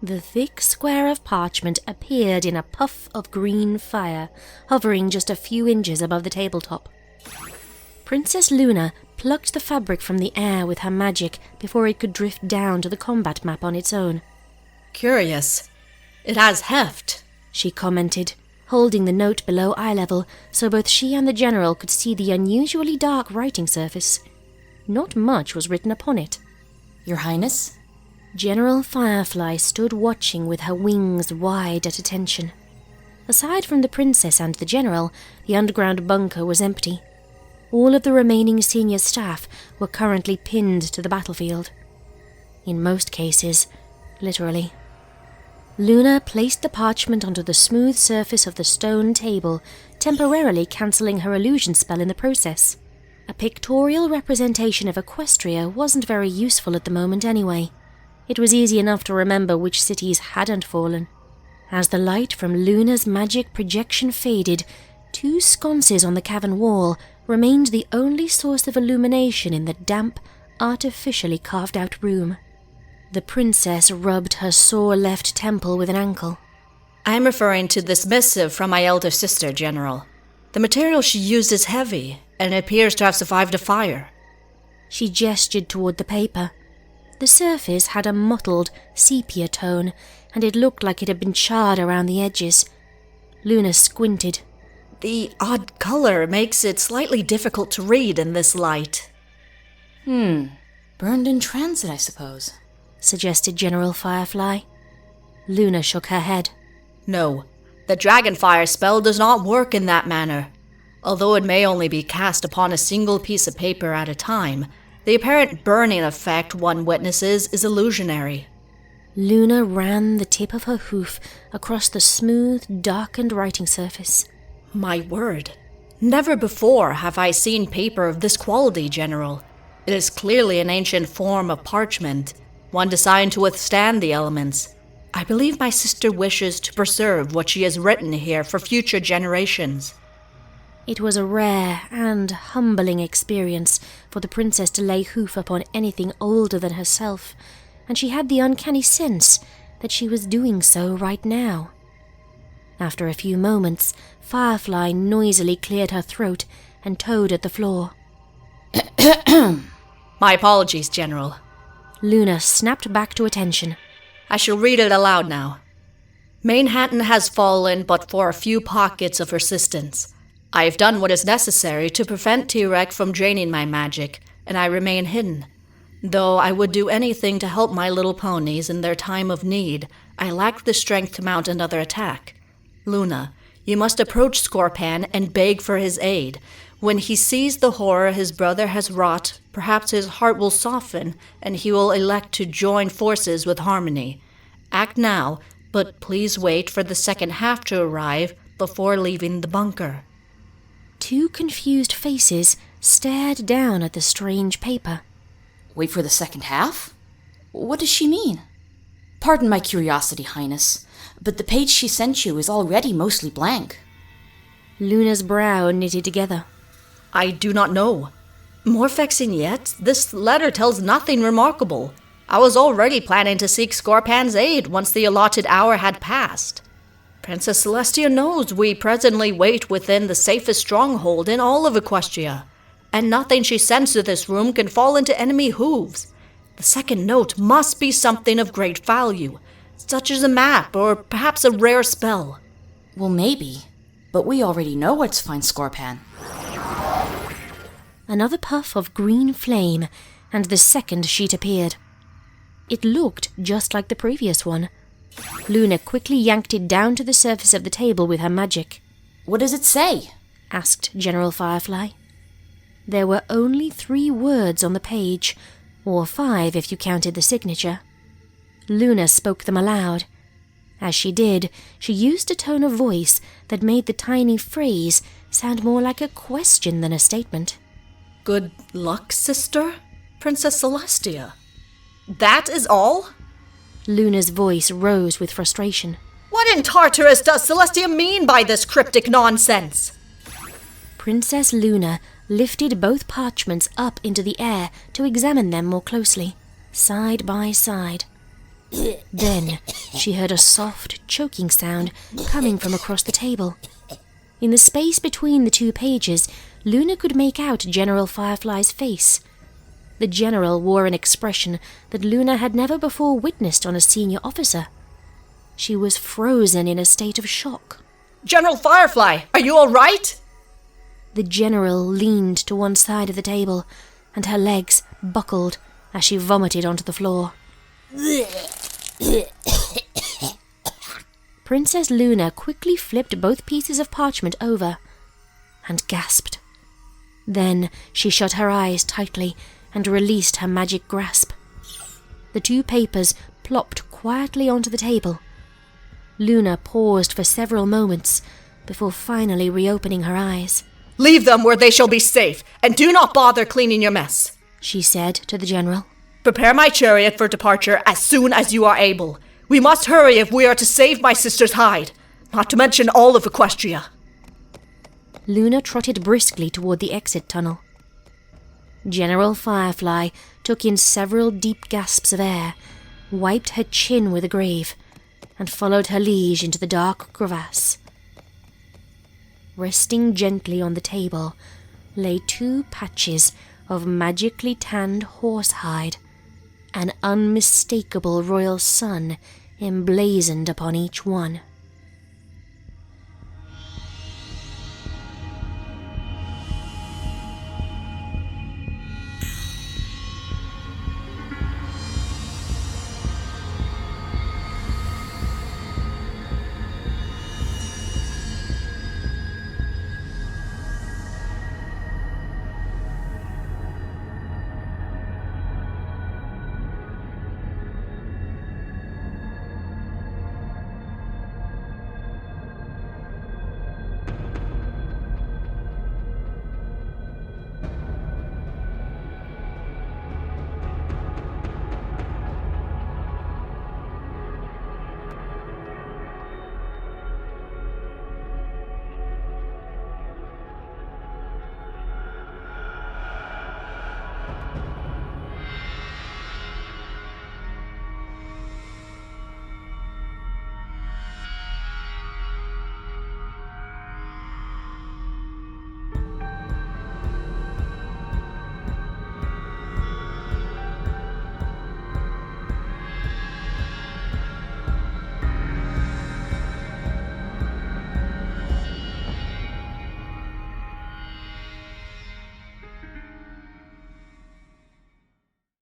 The thick square of parchment appeared in a puff of green fire, hovering just a few inches above the tabletop. Princess Luna plucked the fabric from the air with her magic before it could drift down to the combat map on its own. Curious. It has heft, she commented, holding the note below eye level so both she and the general could see the unusually dark writing surface. Not much was written upon it. Your Highness? General Firefly stood watching with her wings wide at attention. Aside from the princess and the general, the underground bunker was empty. All of the remaining senior staff were currently pinned to the battlefield. In most cases, literally. Luna placed the parchment onto the smooth surface of the stone table, temporarily cancelling her illusion spell in the process. A pictorial representation of Equestria wasn't very useful at the moment anyway. It was easy enough to remember which cities hadn't fallen. As the light from Luna's magic projection faded, 2 sconces on the cavern wall remained the only source of illumination in the damp, artificially carved-out room. The princess rubbed her sore left temple with an ankle. I am referring to this missive from my elder sister, General. The material she used is heavy, and it appears to have survived a fire. She gestured toward the paper. The surface had a mottled, sepia tone, and it looked like it had been charred around the edges. Luna squinted. The odd color makes it slightly difficult to read in this light. Burned in transit, I suppose, suggested General Firefly. Luna shook her head. No, the dragonfire spell does not work in that manner. Although it may only be cast upon a single piece of paper at a time, the apparent burning effect one witnesses is illusionary. Luna ran the tip of her hoof across the smooth, darkened writing surface. My word. Never before have I seen paper of this quality, General. It is clearly an ancient form of parchment, one designed to withstand the elements. I believe my sister wishes to preserve what she has written here for future generations. It was a rare and humbling experience for the princess to lay hoof upon anything older than herself, and she had the uncanny sense that she was doing so right now. After a few moments, Firefly noisily cleared her throat and toed at the floor. My apologies, General. Luna snapped back to attention. I shall read it aloud now. Manhattan has fallen but for a few pockets of resistance. I have done what is necessary to prevent Tirek from draining my magic, and I remain hidden. Though I would do anything to help my little ponies in their time of need, I lack the strength to mount another attack. Luna, you must approach Scorpan and beg for his aid. When he sees the horror his brother has wrought, perhaps his heart will soften, and he will elect to join forces with Harmony. Act now, but please wait for the second half to arrive before leaving the bunker. 2 confused faces stared down at the strange paper. Wait for the second half? What does she mean? Pardon my curiosity, Highness, but the page she sent you is already mostly blank. Luna's brow knitted together. I do not know. More vexing yet, this letter tells nothing remarkable. I was already planning to seek Scorpan's aid once the allotted hour had passed. Princess Celestia knows we presently wait within the safest stronghold in all of Equestria, and nothing she sends to this room can fall into enemy hooves. The second note must be something of great value, such as a map or perhaps a rare spell. Well, maybe, but we already know where to find Scorpan. Another puff of green flame, and the second sheet appeared. It looked just like the previous one. Luna quickly yanked it down to the surface of the table with her magic. What does it say? Asked General Firefly. There were only 3 words on the page, or 5 if you counted the signature. Luna spoke them aloud. As she did, she used a tone of voice that made the tiny phrase sound more like a question than a statement. Good luck, sister? Princess Celestia. That is all? Luna's voice rose with frustration. What in Tartarus does Celestia mean by this cryptic nonsense? Princess Luna lifted both parchments up into the air to examine them more closely, side by side. Then she heard a soft, choking sound coming from across the table. In the space between the two pages, Luna could make out General Firefly's face. The general wore an expression that Luna had never before witnessed on a senior officer. She was frozen in a state of shock. General Firefly, are you all right? The general leaned to one side of the table, and her legs buckled as she vomited onto the floor. Princess Luna quickly flipped both pieces of parchment over and gasped. Then she shut her eyes tightly and released her magic grasp. The two papers plopped quietly onto the table. Luna paused for several moments before finally reopening her eyes. Leave them where they shall be safe, and do not bother cleaning your mess, she said to the general. Prepare my chariot for departure as soon as you are able. We must hurry if we are to save my sister's hide, not to mention all of Equestria. Luna trotted briskly toward the exit tunnel. General Firefly took in several deep gasps of air, wiped her chin with a grave, and followed her liege into the dark crevasse. Resting gently on the table lay two patches of magically tanned horsehide, an unmistakable royal sun emblazoned upon each one.